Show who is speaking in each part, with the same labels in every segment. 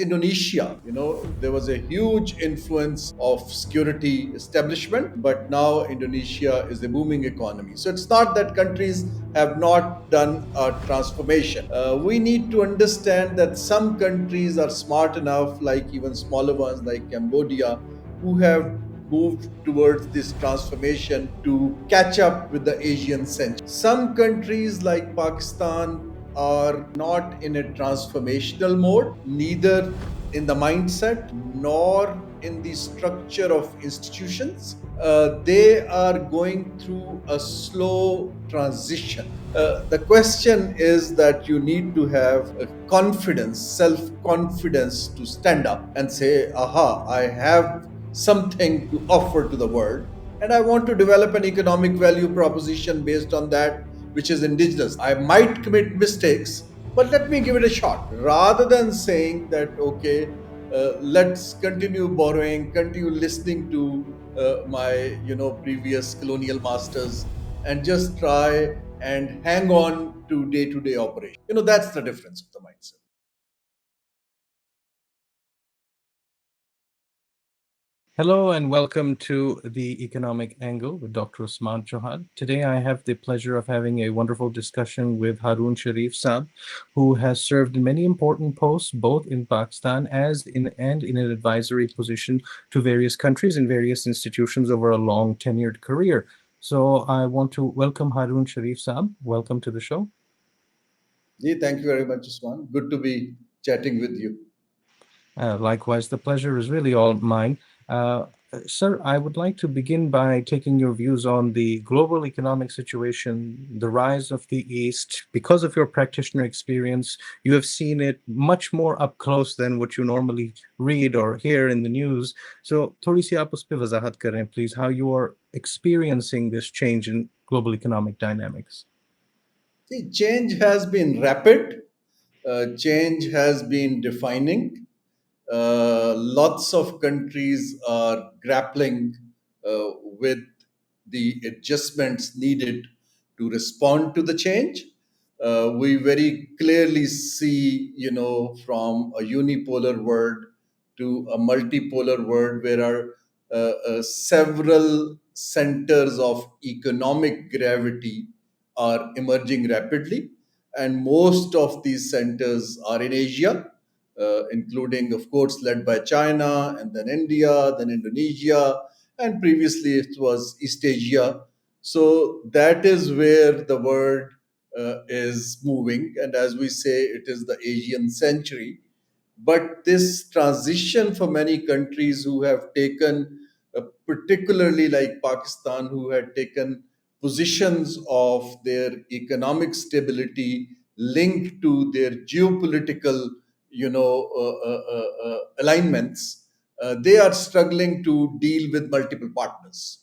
Speaker 1: Indonesia, there was a huge influence of security establishment, but now Indonesia is a booming economy. So it's not that countries have not done a transformation. We need to understand that some countries are smart enough, like even smaller ones like Cambodia, who have moved towards this transformation to catch up with the Asian century. Some countries like Pakistan are not in a transformational mode, neither in the mindset nor in the structure of institutions. They are going through a slow transition. The question is that you need to have a confidence, self confidence to stand up and say, aha, I have something to offer to the world. And I want to develop an economic value proposition based on that, which is indigenous. I might commit mistakes, but let me give it a shot. Rather than saying that, okay, let's continue borrowing, continue listening to my previous colonial masters, and just try and hang on to day operation. That's the difference of the mindset.
Speaker 2: Hello and welcome to the Economic Angle with Dr. Usman Chohan. Today I have the pleasure of having a wonderful discussion with Haroon Sharif Saab, who has served in many important posts both in Pakistan and in an advisory position to various countries and various institutions over a long tenured career. So I want to welcome Haroon Sharif Saab. Welcome to the show.
Speaker 1: Thank you very much, Usman. Good to be chatting with you.
Speaker 2: Likewise, the pleasure is really all mine. Uh, Sir, I would like to begin by taking your views on the global economic situation, the rise of the East. Because of your practitioner experience, you have seen it much more up close than what you normally read or hear in the news. So, थोड़ी सी आप उस पे वजाहत करें, please, how you are experiencing this change in global economic dynamics.
Speaker 1: See, change has been rapid, change has been defining. Lots of countries are grappling with the adjustments needed to respond to the change. We very clearly see, from a unipolar world to a multipolar world where are several centers of economic gravity are emerging rapidly, and most of these centers are in Asia, including, of course, led by China, and then India, then Indonesia, and previously it was East Asia. So that is where the world is moving. And as we say, it is the Asian century. But this transition for many countries who have taken, particularly like Pakistan, who had taken positions of their economic stability linked to their geopolitical, alignments, they are struggling to deal with multiple partners,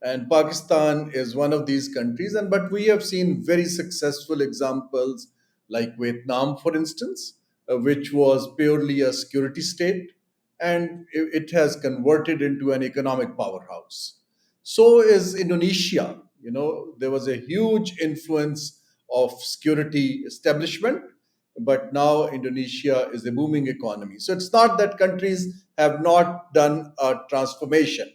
Speaker 1: and Pakistan is one of these countries. And but we have seen very successful examples like Vietnam, for instance, which was purely a security state, and it has converted into an economic powerhouse. So is Indonesia. There was a huge influence of security establishment, but now Indonesia is a booming economy. So it's not that countries have not done a transformation.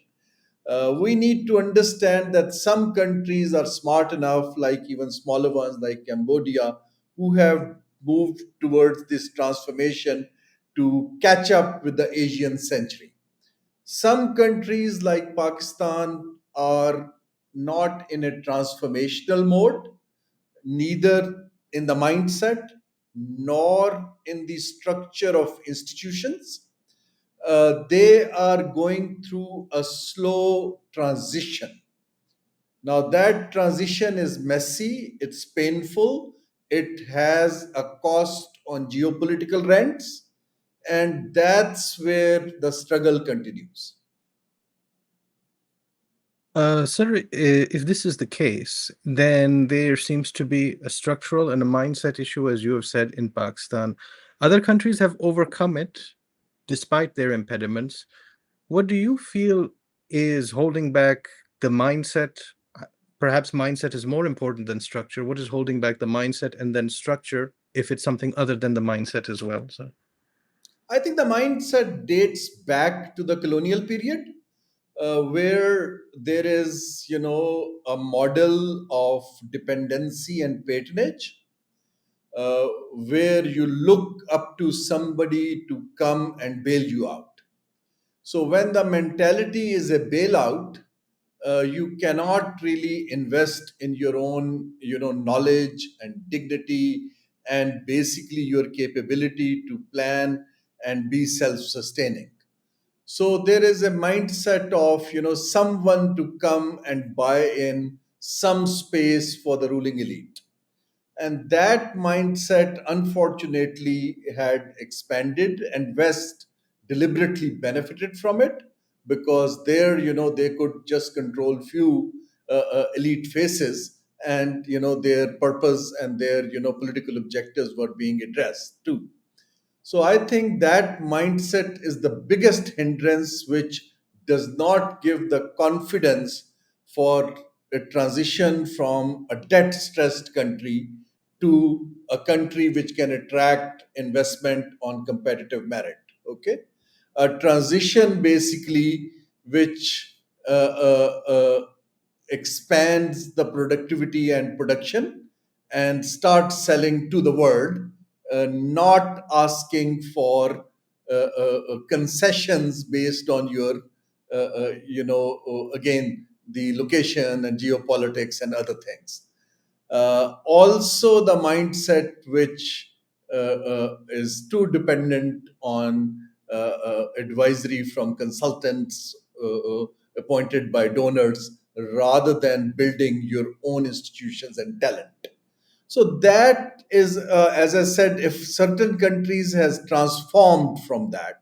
Speaker 1: We need to understand that some countries are smart enough, like even smaller ones like Cambodia, who have moved towards this transformation to catch up with the Asian century. Some countries like Pakistan are not in a transformational mode, neither in the mindset nor in the structure of institutions. They are going through a slow transition. Now, that transition is messy, it's painful, it has a cost on geopolitical rents, and that's where the struggle continues.
Speaker 2: Sir, if this is the case, then there seems to be a structural and a mindset issue, as you have said, in Pakistan. Other countries have overcome it despite their impediments. What do you feel is holding back the mindset? Perhaps mindset is more important than structure. What is holding back the mindset and then structure if it's something other than the mindset as well, sir?
Speaker 1: I think the mindset dates back to the colonial period, where there is, a model of dependency and patronage, where you look up to somebody to come and bail you out. So when the mentality is a bailout, you cannot really invest in your own, knowledge and dignity, and basically your capability to plan and be self-sustaining. So there is a mindset of, someone to come and buy in some space for the ruling elite, and that mindset unfortunately had expanded, and West deliberately benefited from it, because there, they could just control few elite faces, and their purpose and their political objectives were being addressed too. So I think that mindset is the biggest hindrance, which does not give the confidence for a transition from a debt stressed country to a country which can attract investment on competitive merit. Okay. A transition basically which expands the productivity and production and start selling to the world, not asking for concessions based on your, again, the location and geopolitics and other things. Also, the mindset which is too dependent on advisory from consultants appointed by donors, rather than building your own institutions and talent. So that is, as I said, if certain countries has transformed from that,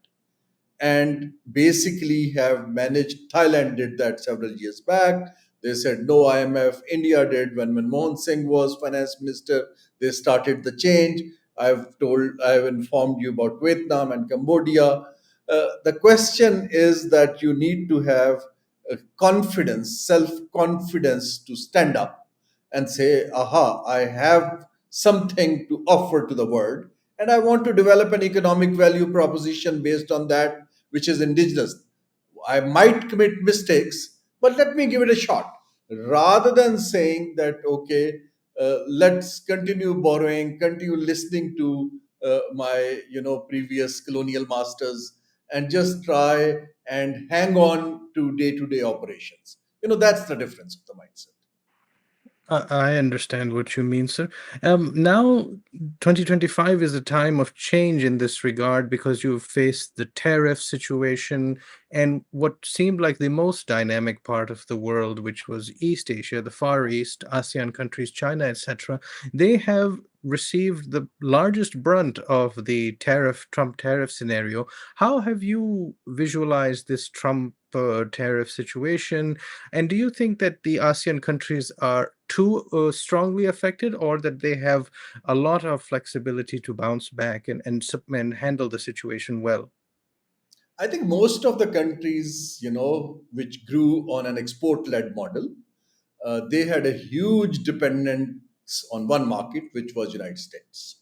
Speaker 1: and basically have managed. Thailand did that several years back. They said no IMF. India did when Manmohan Singh was finance minister. They started the change. I've informed you about Vietnam and Cambodia. The question is that you need to have confidence, self confidence to stand up and say, aha, I have something to offer to the world, and I want to develop an economic value proposition based on that, which is indigenous. I might commit mistakes, but let me give it a shot. Rather than saying that, okay, let's continue borrowing, continue listening to my, previous colonial masters, and just try and hang on to day operations. That's the difference of the mindset.
Speaker 2: I understand what you mean, sir. Now, 2025 is a time of change in this regard because you've faced the tariff situation and what seemed like the most dynamic part of the world, which was East Asia, the Far East, ASEAN countries, China, etc. They have received the largest brunt of the Trump tariff scenario. How have you visualized this Trump tariff situation? And do you think that the ASEAN countries are too strongly affected, or that they have a lot of flexibility to bounce back and handle the situation well?
Speaker 1: I think most of the countries, which grew on an export led model, they had a huge dependence on one market, which was United States.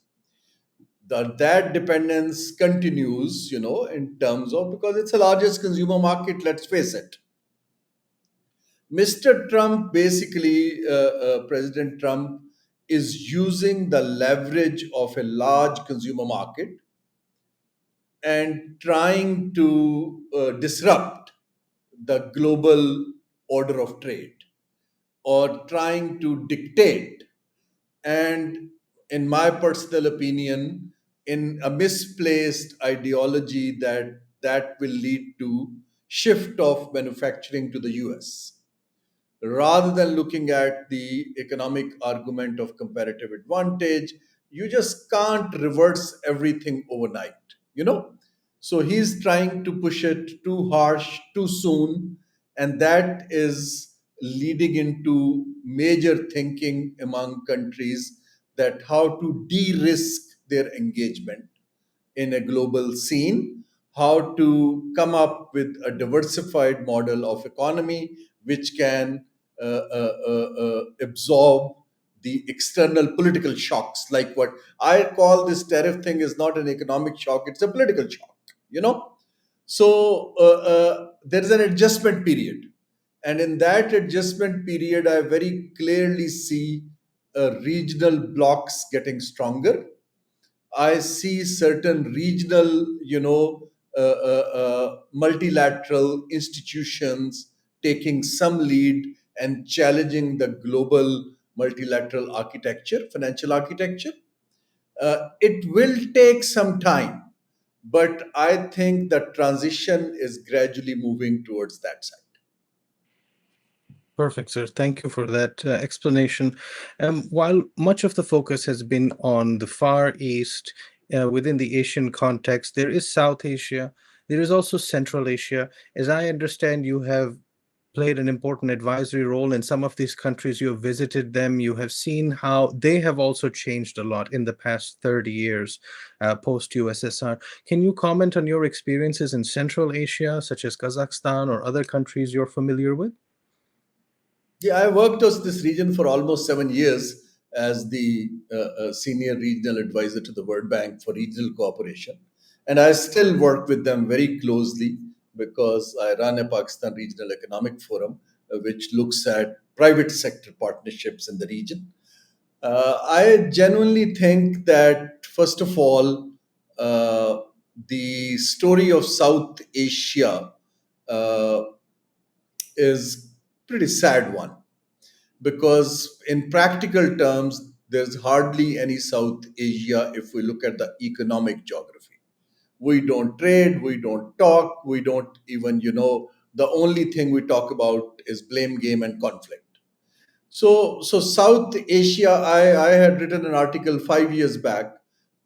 Speaker 1: That dependence continues, in terms of, because it's the largest consumer market, let's face it. Mr. Trump, basically, President Trump, is using the leverage of a large consumer market and trying to disrupt the global order of trade, or trying to dictate, and in my personal opinion, in a misplaced ideology that will lead to shift of manufacturing to the US, rather than looking at the economic argument of comparative advantage. You just can't reverse everything overnight, so he's trying to push it too harsh too soon, and that is leading into major thinking among countries, that how to de-risk their engagement in a global scene, how to come up with a diversified model of economy which can absorb the external political shocks. Like what I call this tariff thing is not an economic shock, it's a political shock. you know. So there is an adjustment period, and in that adjustment period I very clearly see regional blocks getting stronger. I see certain regional, multilateral institutions taking some lead and challenging the global multilateral architecture, financial architecture. It will take some time, but I think the transition is gradually moving towards that side.
Speaker 2: Perfect, sir. Thank you for that explanation. While much of the focus has been on the Far East within the Asian context, there is South Asia, there is also Central Asia. As I understand, you have played an important advisory role in some of these countries. You have visited them, you have seen how they have also changed a lot in the past 30 years post USSR. Can you comment on your experiences in Central Asia, such as Kazakhstan or other countries you're familiar with?
Speaker 1: Yeah, I worked as this region for almost 7 years as the senior regional advisor to the World Bank for regional cooperation. And I still work with them very closely because I run a Pakistan Regional Economic Forum, which looks at private sector partnerships in the region. I genuinely think that, first of all, uh, the story of South Asia uh, is pretty sad one, because in practical terms there's hardly any South Asia if we look at the economic geography. We don't trade, we don't talk, we don't even, the only thing we talk about is blame game and conflict. So South Asia, I had written an article 5 years back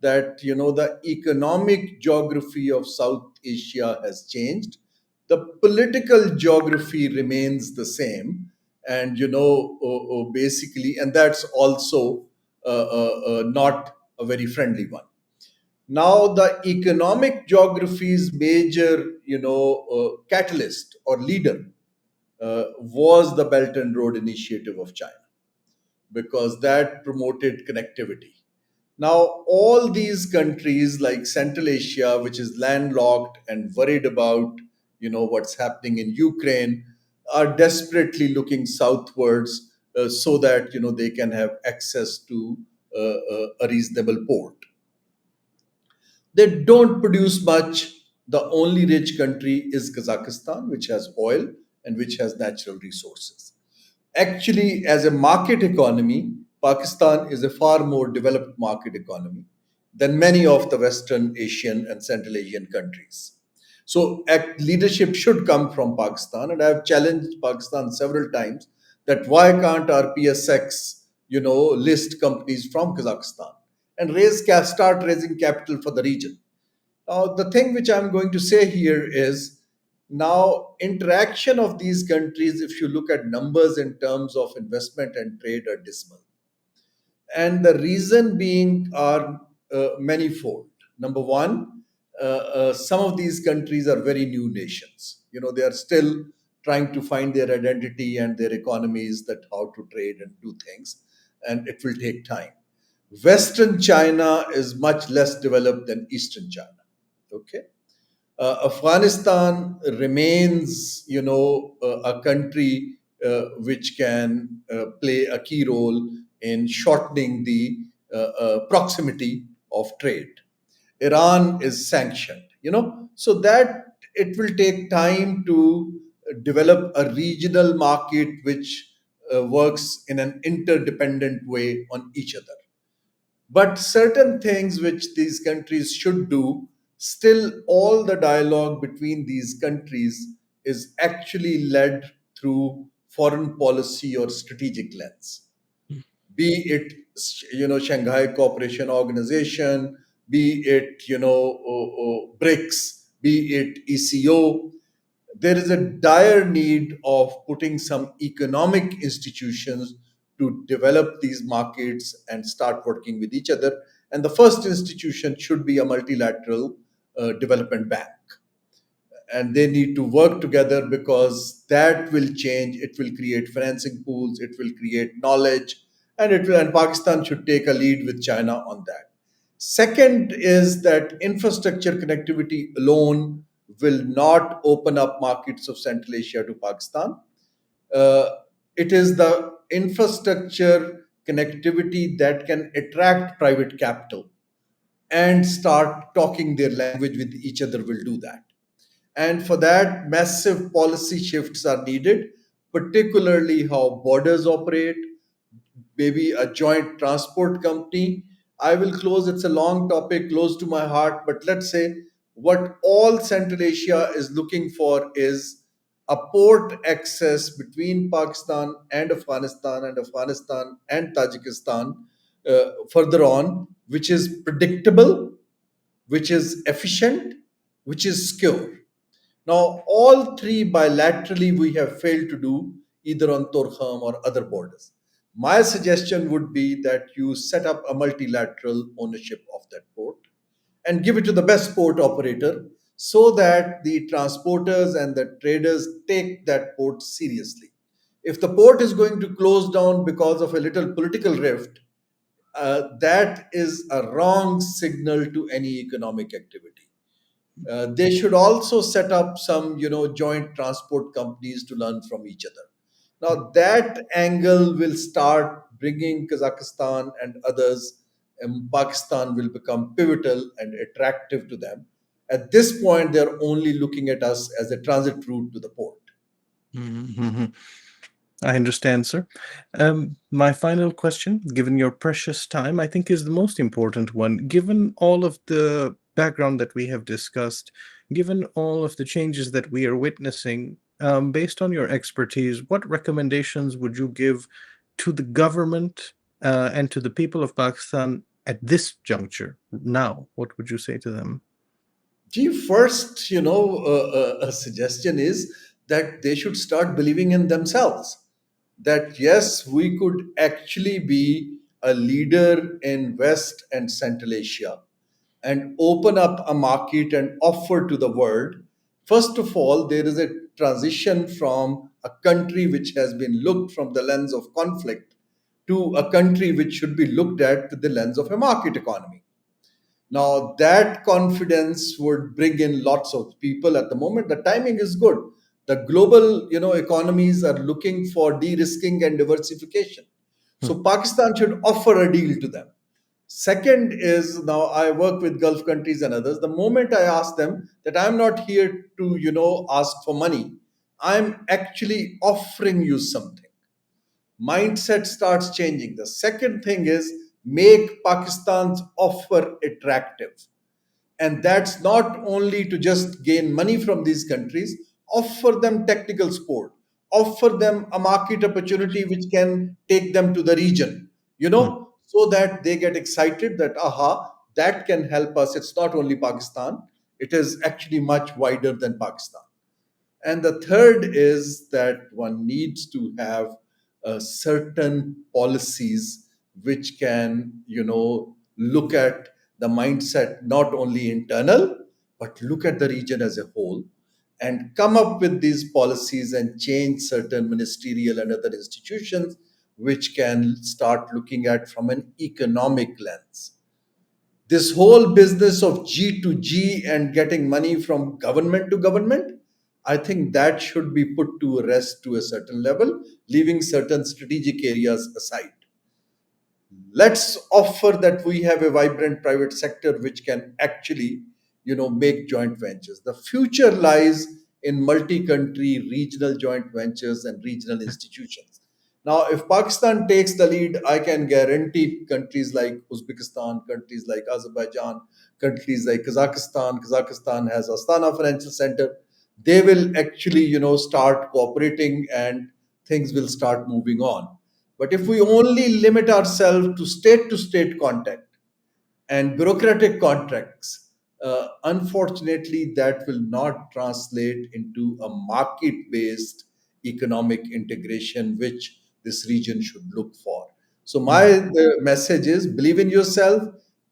Speaker 1: that, the economic geography of South Asia has changed. The political geography remains the same, and basically, and that's also not a very friendly one. Now, the economic geography's major, catalyst or leader was the Belt and Road Initiative of China, because that promoted connectivity. Now, all these countries like Central Asia, which is landlocked and worried about, what's happening in Ukraine, are desperately looking southwards so that, they can have access to a reasonable port. They don't produce much. The only rich country is Kazakhstan, which has oil and which has natural resources. Actually, as a market economy, Pakistan is a far more developed market economy than many of the Western Asian and Central Asian countries. So, leadership should come from Pakistan, and I have challenged Pakistan several times that why can't our PSX, list companies from Kazakhstan and start raising capital for the region. Now, the thing which I'm going to say here is, now interaction of these countries, if you look at numbers in terms of investment and trade, are dismal. And the reason being are manifold. Number one, some of these countries are very new nations. They are still trying to find their identity and their economies, that how to trade and do things, and it will take time. Western China is much less developed than Eastern China. Okay. Afghanistan remains, a country which can play a key role in shortening the proximity of trade. Iran is sanctioned, so that it will take time to develop a regional market which works in an interdependent way on each other. But certain things which these countries should do, still all the dialogue between these countries is actually led through foreign policy or strategic lens, be it, Shanghai Cooperation Organization, be it, BRICS, be it ECO. There is a dire need of putting some economic institutions to develop these markets and start working with each other. And the first institution should be a multilateral development bank. And they need to work together, because that will change. It will create financing pools, it will create knowledge, and Pakistan should take a lead with China on that. Second is that infrastructure connectivity alone will not open up markets of Central Asia to Pakistan. Uh, it is the infrastructure connectivity that can attract private capital and start talking their language with each other will do that. And for that, massive policy shifts are needed, particularly how borders operate, maybe a joint transport company. I will close, it's a long topic, close to my heart, but let's say what all Central Asia is looking for is a port access between Pakistan and Afghanistan and Tajikistan further on, which is predictable, which is efficient, which is secure. Now, all three bilaterally we have failed to do either on Torkham or other borders. My suggestion would be that you set up a multilateral ownership of that port and give it to the best port operator so that the transporters and the traders take that port seriously. If the port is going to close down because of a little political rift, that is a wrong signal to any economic activity. They should also set up some, joint transport companies to learn from each other. Now that angle will start bringing Kazakhstan and others, and Pakistan will become pivotal and attractive to them. At this point, they're only looking at us as a transit route to the port.
Speaker 2: Mhm. I understand, sir. My final question, given your precious time, I think is the most important one. Given all of the background that we have discussed, given all of the changes that we are witnessing, based on your expertise, what recommendations would you give to the government and to the people of Pakistan at this juncture now? What would you say to them?
Speaker 1: Gee, first, a suggestion is that they should start believing in themselves. That yes, we could actually be a leader in West and Central Asia and open up a market and offer to the world. First of all, there is a transition from a country which has been looked from the lens of conflict to a country which should be looked at with the lens of a market economy. Now, that confidence would bring in lots of people. At the moment, the timing is good. The global, economies are looking for de-risking and diversification.
Speaker 2: Hmm.
Speaker 1: So Pakistan should offer a deal to them. Second is, now I work with Gulf countries and others. The moment I ask them that I'm not here to, ask for money, I'm actually offering you something. Mindset starts changing. The second thing is make Pakistan's offer attractive. And that's not only to just gain money from these countries, offer them technical support, offer them a market opportunity which can take them to the region,
Speaker 2: Hmm.
Speaker 1: so that they get excited that, aha, that can help us. It's not only Pakistan, it is actually much wider than Pakistan. And the third is that one needs to have certain policies which can, look at the mindset not only internal, but look at the region as a whole and come up with these policies and change certain ministerial and other institutions which can start looking at from an economic lens. This whole business of G to G and getting money from government to government, I think that should be put to rest to a certain level, leaving certain strategic areas aside. Let's offer that we have a vibrant private sector which can actually, make joint ventures. The future lies in multi-country regional joint ventures and regional institutions. Now if Pakistan takes the lead, I can guarantee countries like Uzbekistan, countries like Azerbaijan, countries like Kazakhstan has Astana Financial Center. They will actually, start cooperating and things will start moving on. But if we only limit ourselves to state contact and bureaucratic contracts, unfortunately, that will not translate into a market based economic integration, which this region should look for. So, my
Speaker 2: Hmm.
Speaker 1: message is believe in yourself,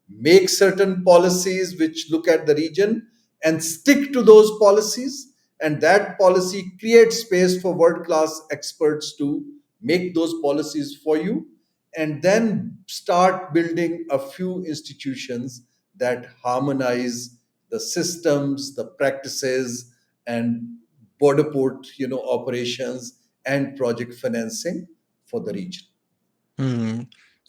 Speaker 1: make certain policies which look at the region, and stick to those policies. And that policy creates space for world class experts to make those policies for you and then start building a few institutions that harmonize the systems, the practices, and border port, operations and project financing for the region.
Speaker 2: Hmm.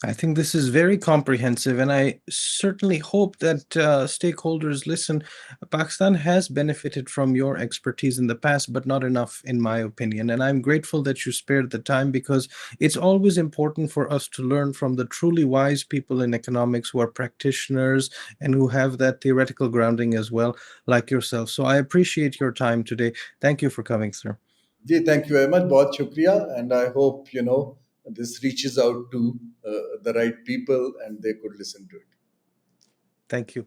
Speaker 2: I think this is very comprehensive, and I certainly hope that stakeholders listen. Pakistan has benefited from your expertise in the past, but not enough, in my opinion. And I'm grateful that you spared the time because it's always important for us to learn from the truly wise people in economics who are practitioners and who have that theoretical grounding as well, like yourself. So I appreciate your time today. Thank you for coming, sir.
Speaker 1: Ji, thank you very much, बहुत शुक्रिया, and I hope this reaches out to the right people and they could listen to it.
Speaker 2: Thank you.